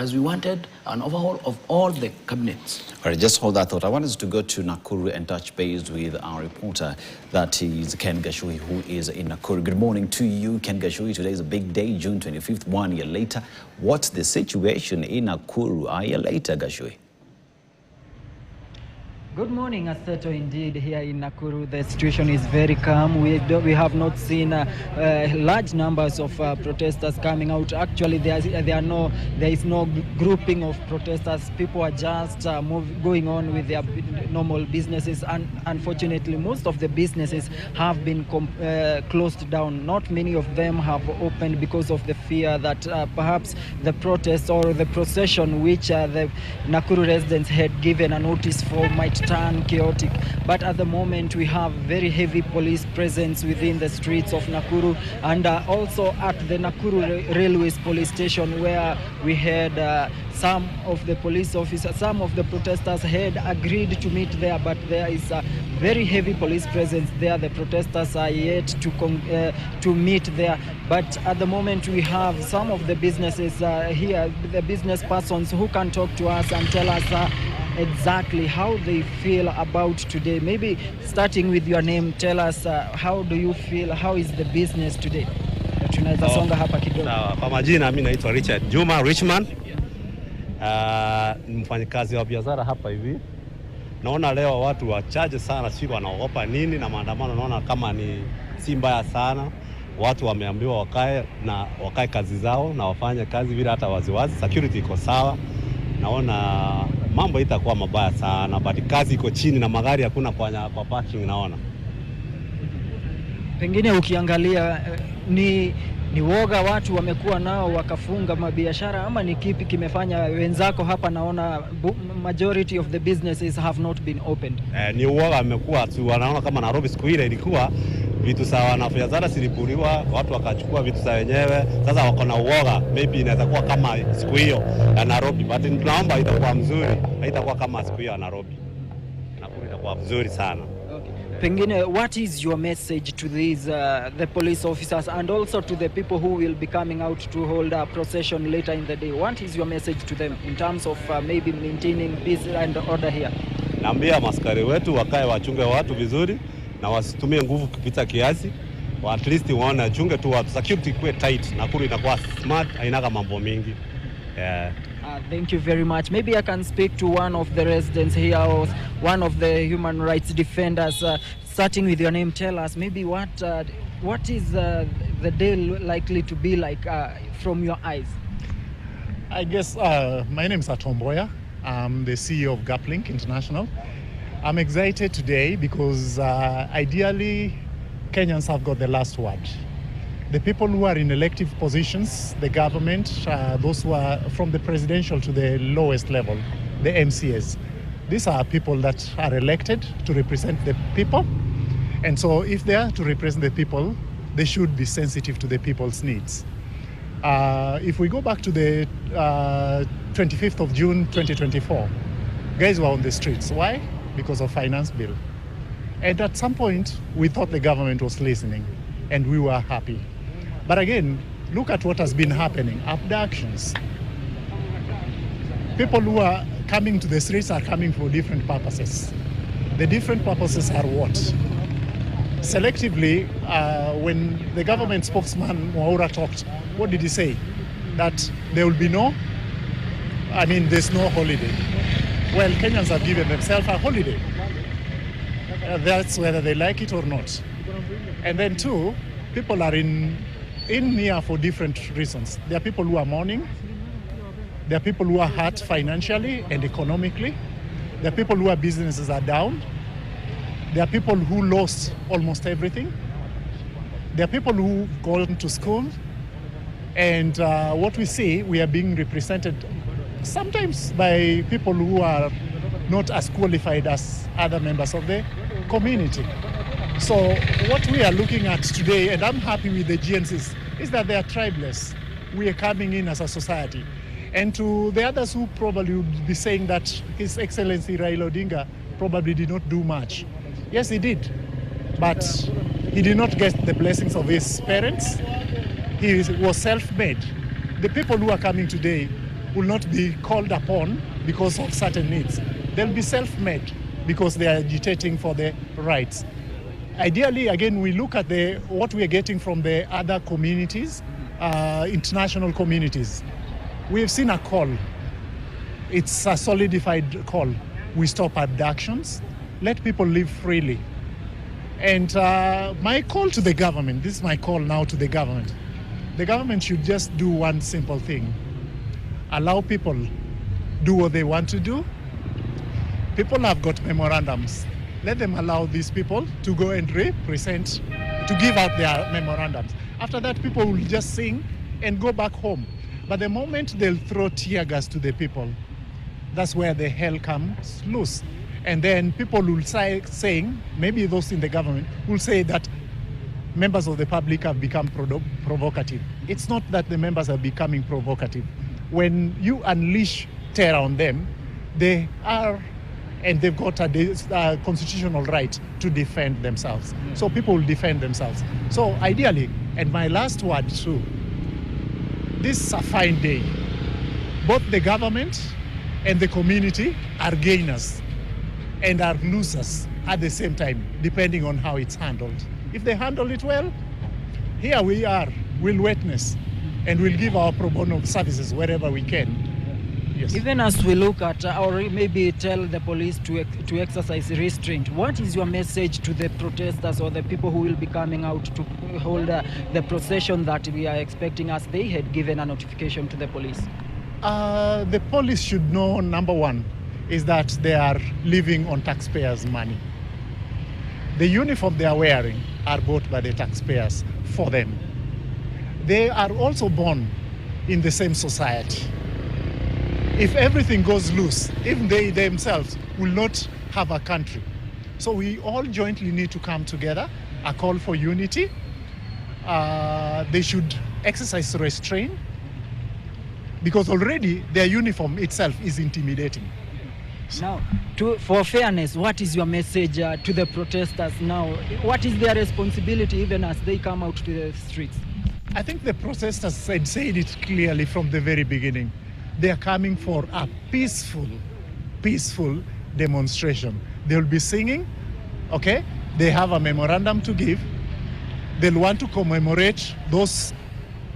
as we wanted an overhaul of all the cabinets. All right, just hold that thought. I want us to go to Nakuru and touch base with our reporter, that is Ken Gashui, who is in Nakuru. Good morning to you, Ken Gashui. Today is a big day, June 25th, 1 year later. What's the situation in Nakuru a year later, Gashui? Good morning, Aseto. Indeed, here in Nakuru, the situation is very calm. We have not seen large numbers of protesters coming out. Actually, there is no grouping of protesters. People are just going on with their normal businesses. And unfortunately, most of the businesses have been closed down. Not many of them have opened because of the fear that perhaps the protest or the procession which the Nakuru residents had given a notice for might turn chaotic. But at the moment we have very heavy police presence within the streets of Nakuru, and also at the Nakuru Railways police station, where we had some of the police officers, some of the protesters had agreed to meet there, but there is a very heavy police presence there. The protesters are yet to meet there. But at the moment we have some of the businesses here, the business persons who can talk to us and tell us exactly how they feel about today. Maybe starting with your name, tell us how do you feel, how is the business today? Tunaweza songa hapa kidogo. Kwa majina mimi naitwa Richard Juma Richman. Mfanyikazi wa biashara hapa hivi. Naona leo watu wachache sana, sio wanaogopa nini, na maandamano naona kama ni si mbaya sana. Watu wameambiwa wakae kazi zao na wafanye kazi vile hata waziwazi. Security iko sawa. Naona mambo itakuwa mabaya sana, but kazi iko chini na magari hakuna kwa parking naona. Pengine ukiangalia ni woga watu wamekuwa nao wakafunga mabiashara, ama ni kipi kimefanya wenzako hapa? Naona majority of the businesses have not been opened. Ni woga wamekuwa tu, wanaona kama Nairobi siku ile ilikuwa vitu sawa na biashara zilipuliwa, watu wakachukua vitu za wenyewe. Sasa wako na uoga, maybe inaweza kuwa kama siku hiyo ya Nairobi, but tunaomba itakuwa mzuri, haitakuwa kama siku hiyo ya Nairobi. Nakuru itakuwa mzuri sana. Pengine, what is your message to these the police officers and also to the people who will be coming out to hold a procession later in the day? What is your message to them in terms of maybe maintaining peace and order here? Naambia maskari wetu wakae wachunge watu vizuri na wasitumie nguvu kupita kiasi. At least waone chunge tu watu, security kuwe tight. Nakuru inakuwa smart, haina mambo mingi. Thank you very much. Maybe I can speak to one of the residents here, or one of the human rights defenders. Starting with your name, tell us maybe what is the day likely to be like from your eyes? I guess my name is Atomboya. I'm the CEO of Gaplink International. I'm excited today because ideally Kenyans have got the last word. The people who are in elective positions, the government, those who are from the presidential to the lowest level, the MCAs, these are people that are elected to represent the people. And so if they are to represent the people, they should be sensitive to the people's needs. If we go back to the 25th of June 2024, guys were on the streets. Why? Because of finance bill. And at some point, we thought the government was listening, and we were happy. But again, look at what has been happening. Abductions. People who are coming to the streets are coming for different purposes. The different purposes are what? Selectively, when the government spokesman Mwaura talked, what did he say? That there will be there's no holiday. Well, Kenyans have given themselves a holiday. That's whether they like it or not. And then two, people are in here for different reasons. There are people who are mourning. There are people who are hurt financially and economically. There are people whose businesses are down. There are people who lost almost everything. There are people who've gone to school. And what we see, we are being represented sometimes by people who are not as qualified as other members of the community. So what we are looking at today, and I'm happy with the GNCs, is that they are tribeless. We are coming in as a society. And to the others who probably would be saying that His Excellency Raila Odinga probably did not do much. Yes, he did. But he did not get the blessings of his parents. He was self-made. The people who are coming today, will not be called upon because of certain needs. They'll be self-made because they are agitating for their rights. Ideally, again, we look at what we are getting from the other communities, international communities. We have seen a call. It's a solidified call. We stop abductions, let people live freely. And my call to the government, this is my call now to the government should just do one simple thing. Allow people do what they want to do. People have got memorandums. Let them allow these people to go and represent, to give out their memorandums. After that, people will just sing and go back home. But the moment they'll throw tear gas to the people, that's where the hell comes loose. And then people will saying, maybe those in the government will say that members of the public have become provocative. It's not that the members are becoming provocative. When you unleash terror on them, they are, and they've got a constitutional right to defend themselves. So people will defend themselves. So ideally, and my last word too, this is a fine day. Both the government and the community are gainers and are losers at the same time, depending on how it's handled. If they handle it well, here we are, we'll witness, and we'll give our pro bono services wherever we can. Yes. Even as we look at, or maybe tell the police to exercise restraint, what is your message to the protesters or the people who will be coming out to hold the procession that we are expecting, as they had given a notification to the police? The police should know, number one, is that they are living on taxpayers' money. The uniform they are wearing are bought by the taxpayers for them. They are also born in the same society. If everything goes loose, even they themselves will not have a country. So we all jointly need to come together, a call for unity. They should exercise restraint, because already their uniform itself is intimidating. Now, for fairness, what is your message to the protesters now? What is their responsibility even as they come out to the streets? I think the protesters had said it clearly from the very beginning. They are coming for a peaceful demonstration. They'll be singing, okay? They have a memorandum to give. They'll want to commemorate those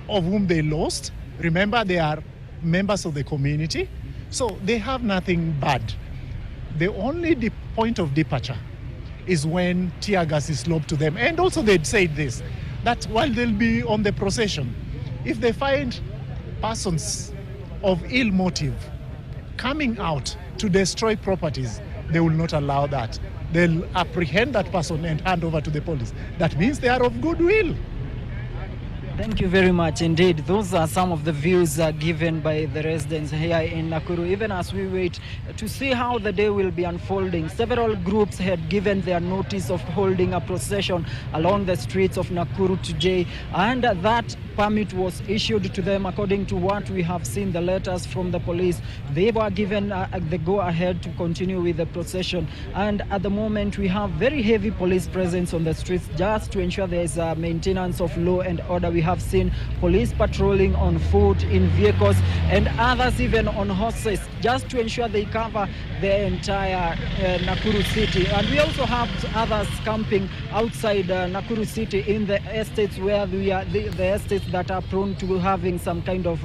of whom they lost. Remember, they are members of the community, so they have nothing bad. The only point of departure is when tear gas is lobbed to them. And also they'd said this, that while they'll be on the procession, if they find persons of ill motive coming out to destroy properties, they will not allow that. They'll apprehend that person and hand over to the police. That means they are of goodwill. Thank you very much indeed. Those are some of the views given by the residents here in Nakuru, even as we wait to see how the day will be unfolding. Several groups had given their notice of holding a procession along the streets of Nakuru today, and that permit was issued to them according to what we have seen, the letters from the police. They were given the go-ahead to continue with the procession, and at the moment we have very heavy police presence on the streets just to ensure there is maintenance of law and order. We have seen police patrolling on foot, in vehicles, and others even on horses, just to ensure they cover the entire Nakuru city. And we also have others camping outside Nakuru city in the estates where we are, the estates that are prone to having some kind of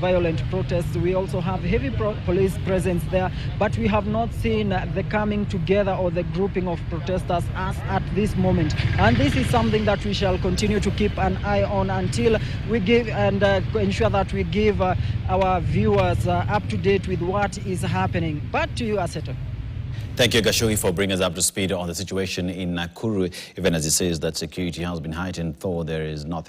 violent protests. We also have heavy police presence there, but we have not seen the coming together or the grouping of protesters as at this moment. And this is something that we shall continue to keep an eye on until we give and ensure that we give our viewers up to date with what is happening. Back to you, Aseto. Thank you, Gashogi, for bringing us up to speed on the situation in Nakuru, even as it says that security has been heightened, though there is nothing